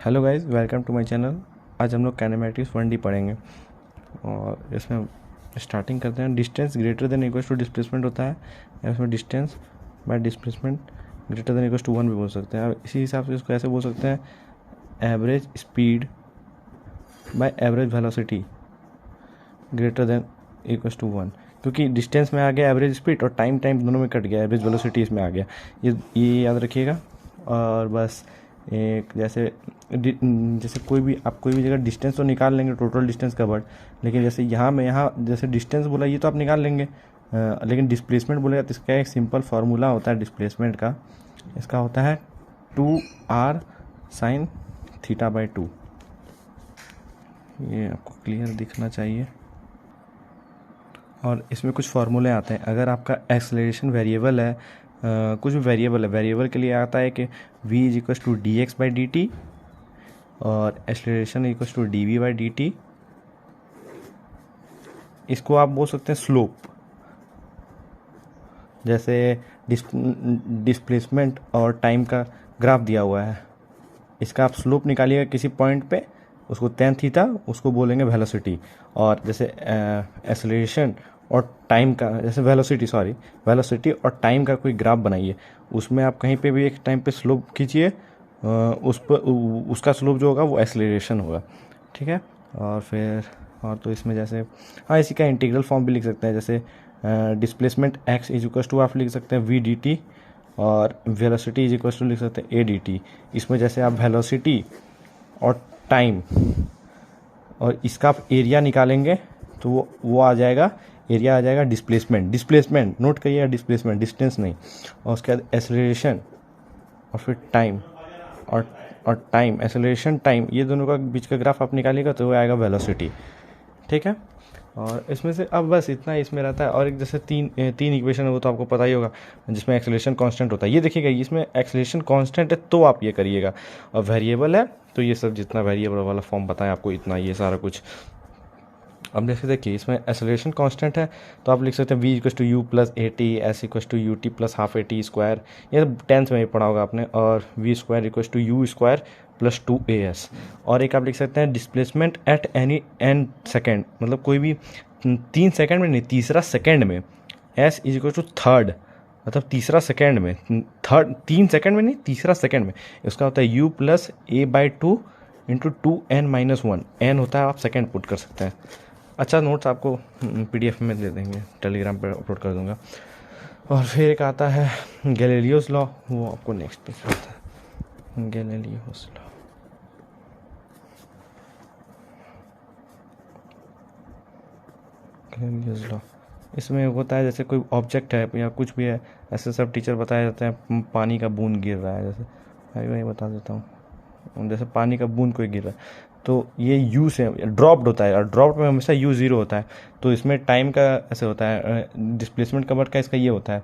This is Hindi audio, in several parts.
Hello guys, welcome to my channel. आज हम लोग काइनेमैटिक्स 1D पढ़ेंगे और इसमें स्टार्टिंग करते हैं। Distance greater than equals to displacement होता है, या इसमें distance by displacement greater than equals to 1 भी बोल सकते हैं। इसी हिसाब से इसको ऐसे बोल सकते हैं, average speed by average velocity greater than equals to 1, क्योंकि डिस्टेंस में आ गया एवरेज स्पीड और टाइम दोनों में कट गया, एवरेज वेलोसिटी इसमें आ गया। ये याद रखिएगा। और बस एक जैसे कोई भी जगह डिस्टेंस तो निकाल लेंगे, टोटल डिस्टेंस कवर्ड, लेकिन जैसे यहाँ जैसे डिस्टेंस बोला ये तो आप निकाल लेंगे, लेकिन डिस्प्लेसमेंट बोलेगा तो इसका एक सिंपल फार्मूला होता है डिस्प्लेसमेंट का। इसका होता है 2r sin θ/2। ये आपको क्लियर दिखना चाहिए। और इसमें कुछ फार्मूले आते हैं। अगर आपका एक्सेलरेशन वेरिएबल है, कुछ भी वेरिएबल है, वेरिएबल के लिए आता है कि v is equal to dx/dt और एक्सेलरेशन इक्वल टू dv/dt। इसको आप बोल सकते हैं स्लोप। जैसे डिस्प्लेसमेंट और टाइम का ग्राफ दिया हुआ है, इसका आप स्लोप निकालिएगा किसी पॉइंट पे, उसको tan थीटा उसको बोलेंगे वेलोसिटी। और जैसे एक्सेलरेशन और टाइम का, जैसे वेलोसिटी और टाइम का कोई ग्राफ बनाइए, उसमें आप कहीं पे भी एक टाइम पे स्लोप खींचिए, उस पर उसका स्लोप जो होगा वो एक्सेलरेशन होगा। ठीक है। और फिर और तो इसमें जैसे इसी का इंटीग्रल फॉर्म भी लिख सकते हैं। जैसे displacement x is equal to आप लिख सकते हैं v/dt और वेलोसिटी इज इक्वल टू लिख सकते हैं a/dt। इसमें जैसे आप वेलोसिटी और टाइम और इसका आप एरिया निकालेंगे तो वो आ जाएगा, एरिया आ जाएगा डिस्प्लेसमेंट नोट करिए, डिस्प्लेसमेंट डिस्टेंस नहीं। और उसके बाद एक्सेलरेशन और फिर टाइम और टाइम, एक्सेलरेशन टाइम, ये दोनों का बीच का ग्राफ आप निकालिएगा तो वो आएगा वेलोसिटी। ठीक है। और इसमें से अब बस इतना इसमें रहता है। और एक जैसे तीन इक्वेशन है, वो तो आपको पता ही होगा, जिसमें एक्सेलरेशन कांस्टेंट होता है। ये देखिएगा, इसमें एक्सेलरेशन कांस्टेंट है तो आप ये करिएगा, और वेरिएबल है तो ये सब जितना वेरिएबल वाला फॉर्म बताएं आपको, इतना ये सारा कुछ। अब जैसे देखिए, इसमें एक्सेलरेशन कांस्टेंट है तो आप लिख सकते हैं v equal to u plus a t, s equal to u t plus half a t square. ये 10th में ही पढ़ा होगा आपने। और v square equal to u square plus 2as। और एक आप लिख सकते हैं displacement at any n second, मतलब कोई भी 3 सेकेंड में नहीं, तीसरा सेकेंड में, s is equal to third, मतलब तीसरा सेकेंड में, 3 सेकेंड में नहीं, तीसरा सेकेंड में। इसका होता है u plus a/2 into 2n-1। n होता है, आप सेकेंड पुट कर सकते हैं। अच्छा, नोट्स आपको PDF में दे देंगे, टेलीग्राम पर अपलोड कर दूंगा। और फिर एक आता है गैलीलियोस लॉ, वो आपको नेक्स्ट पे आता है, गैलीलियोस लॉ। इसमें होता है जैसे कोई ऑब्जेक्ट है या कुछ भी है, ऐसे सब टीचर बताया जाते हैं, पानी का बूंद गिर रहा है, जैसे मैं बता देता हूँ, जैसे पानी का बूंद कोई गिर रहा है तो ये यू से ड्रॉप्ड होता है, और ड्रॉप्ड में हमेशा यू 0 होता है। तो इसमें टाइम का ऐसे होता है, डिस्प्लेसमेंट कवर्ड का इसका ये होता है,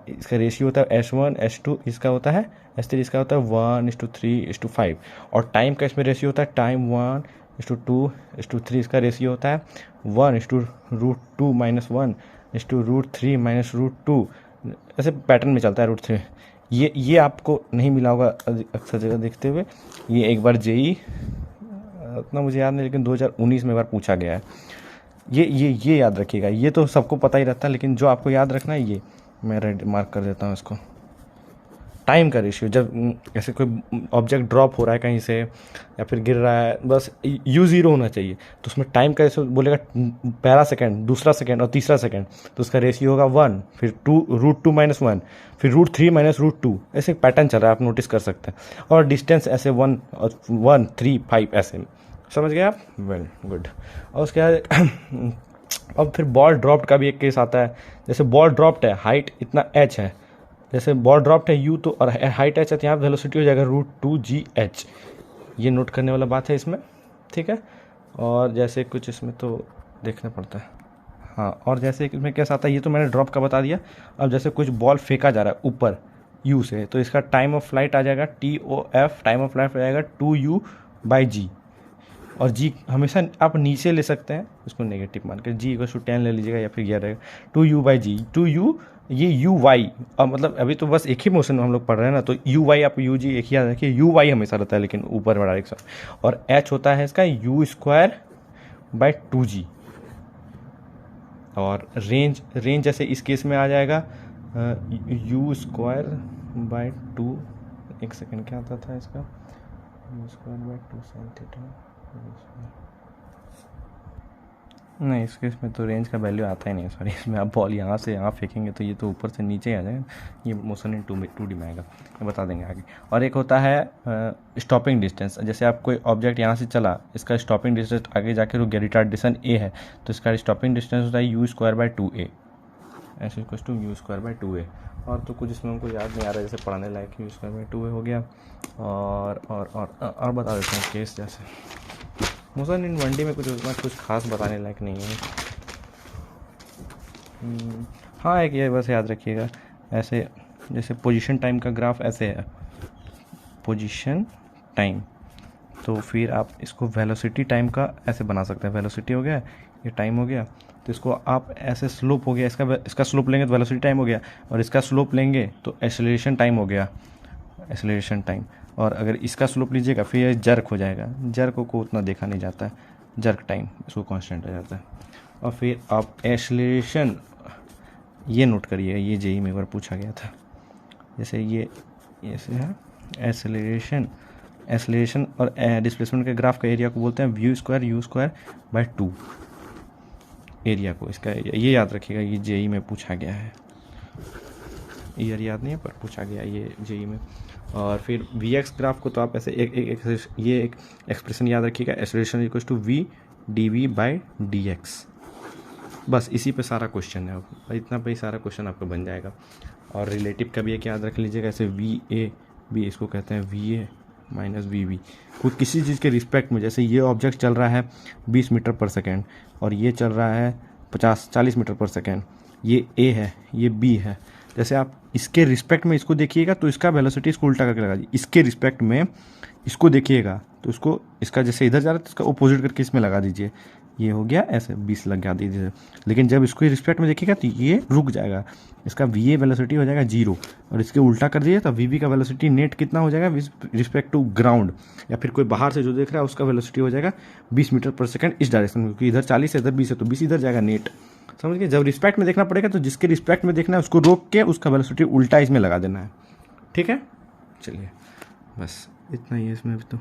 इसका रेशियो होता है S1 S2, इसका होता है S3, इसका होता है 1:3:5। और टाइम का इसमें रेशियो होता है टाइम 1:2:3, इसका रेशियो होता है 1:√2 - 1:√3 - √2। ऐसे पैटर्न में चलता है √3। ये आपको नहीं मिला होगा अक्सर जगह देखते हुए। ये एक बार JEE, उतना मुझे याद नहीं, लेकिन 2019 में एक बार पूछा गया है। ये याद रखिएगा। ये तो सबको पता ही रहता है, लेकिन जो आपको याद रखना है, ये मैं रेड मार्क कर देता हूँ इसको। टाइम का रेशियो, जब ऐसे कोई ऑब्जेक्ट ड्रॉप हो रहा है कहीं से या फिर गिर रहा है, बस u 0 होना चाहिए। तो उसमें टाइम का रेशियो बोलेगा पहला सेकंड, दूसरा सेकंड और तीसरा सेकंड, तो उसका रेशियो होगा 1, फिर 2√2 - 1, फिर √3 - √2। ऐसे पैटर्न चल रहा है, आप नोटिस कर सकते हैं। और डिस्टेंस ऐसे 1 और 1 3 5 ऐसे, समझ गए आप? Well good. और उसके बाद अब फिर बॉल ड्रॉप्ड का भी एक केस आता है। जैसे बॉल ड्रॉप्ड है, हाइट इतना h है, जैसे बॉल ड्रॉप्ड है u तो, और हाइट h है, तो यहाँ वेलोसिटी हो जाएगा √2gh। ये नोट करने वाला बात है इसमें। ठीक है। और जैसे कुछ इसमें तो देखना पड़ता है। हाँ, और जैसे इसमें कैसा आता है, ये तो मैंने ड्रॉप का बता दिया। अब जैसे कुछ बॉल फेंका जा रहा है ऊपर u से, तो इसका टाइम ऑफ फ्लाइट आ जाएगा TOF, टाइम ऑफ फ्लाइट आ जाएगा 2u/g। और g हमेशा आप नीचे ले सकते हैं, इसको नेगेटिव मान के, g = 10 ले लीजिएगा, या फिर यह रहेगा 2u/g। 2u ये यू वाई, और मतलब अभी तो बस एक ही मोशन हम लोग पढ़ रहे हैं ना, तो यू वाई आप यू जी एक ही याद रखिए, यू वाई हमेशा रहता है लेकिन ऊपर वाला डायरेक्शन, और एच होता है इसका यू स्क्वायर बाय 2g। और रेंज जैसे इस केस में आ जाएगा यू स्क्वायर बाय 2, एक सेकेंड क्या आता था इसका, you square bye 2 sine theta, नहीं इस केस में तो रेंज का वैल्यू आता ही नहीं, सॉरी। इसमें आप बॉल यहाँ से यहाँ फेंकेंगे तो ये तो ऊपर से नीचे आ जाएगा, ये मोशन इन 2D में आएगा, ये बता देंगे आगे। और एक होता है स्टॉपिंग डिस्टेंस, जैसे आप कोई ऑब्जेक्ट यहाँ से चला, इसका स्टॉपिंग डिस्टेंस आगे जाके रुक गया, रिटार्डेशन ए है, तो इसका स्टॉपिंग डिस्टेंस होता है यू स्क्वायर बाय 2a, ऐसे equal to u square by 2a। और तो कुछ इसमें हमको याद नहीं आ रहा है, जैसे पढ़ाने like you square by 2a हो गया। और बता देते हैं केस, जैसे मोशन इन 1D में कुछ खास बताने लायक नहीं है। हाँ एक ये बस याद रखिएगा, ऐसे जैसे पोजीशन टाइम का ग्राफ ऐसे है, पोजीशन टाइम, तो फिर आप इसको वेलोसिटी टाइम का ऐसे बना सकते हैं, वेलोसिटी हो गया, ये टाइम हो गया, तो इसको आप ऐसे स्लोप हो गया, इसका स्लोप लेंगे तो वेलोसिटी टाइम हो गया, और इसका स्लोप लेंगे तो एक्सेलरेशन टाइम हो गया, एक्सेलरेशन टाइम। और अगर इसका स्लोप लीजिएगा फिर ये जर्क हो जाएगा, जर्क को उतना देखा नहीं जाता है, जर्क टाइम इसको कांस्टेंट आ जाता है। और फिर आप एक्सेलरेशन, ये नोट करिए, ये जेई में एक बार पूछा गया था, जैसे ये ऐसे है एक्सेलरेशन और डिस्प्लेसमेंट के ग्राफ का एरिया को बोलते हैं यू स्क्वायर बाय 2 एरिया को, इसका एरिया ये याद रखिएगा, ये जेई में पूछा गया है, ईयर याद नहीं है पर पूछा गया ये जेई में। और फिर वी एक्स ग्राफ को तो आप ऐसे ये एक एक्सप्रेशन याद रखिएगा, acceleration equal to v d v by d x, बस इसी पे सारा क्वेश्चन है, इतना पे ही सारा क्वेश्चन आपका बन जाएगा। और रिलेटिव का भी एक याद रख लीजिएगा, ऐसे वी ए बी, इसको कहते हैं v a minus v b, कोई किसी चीज़ के रिस्पेक्ट में, जैसे ये ऑब्जेक्ट चल रहा है 20 मीटर पर सेकेंड और ये चल रहा है 40 मीटर पर सेकेंड, ये ए है ये बी है, जैसे आप इसके रिस्पेक्ट में इसको देखिएगा तो इसका वेलोसिटी इसको उल्टा करके लगा दीजिए, इसके रिस्पेक्ट में इसको देखिएगा तो इसको, इसका जैसे इधर जा रहा है तो इसका अपोजिट करके इसमें लगा दीजिए, ये हो गया ऐसे 20 लगा दीजिए। लेकिन जब इसको रिस्पेक्ट में देखिएगा तो ये रुक जाएगा, इसका वी ए वेलोसिटी हो जाएगा 0, और इसके उल्टा कर दीजिए तो वी बी का वेलोसिटी नेट कितना हो जाएगा रिस्पेक्ट टू ग्राउंड, या फिर कोई बाहर से जो देख रहा है उसका वेलोसिटी हो जाएगा 20 मीटर पर सेकेंड इस डायरेक्शन में, क्योंकि इधर 40 है इधर 20 है तो 20 इधर जाएगा नेट, समझ गए। जब रिस्पेक्ट में देखना पड़ेगा तो जिसके रिस्पेक्ट में देखना है उसको रोक के उसका वेलोसिटी उल्टा इसमें लगा देना है, ठीक है। चलिए बस इतना ही है इसमें अभी तो।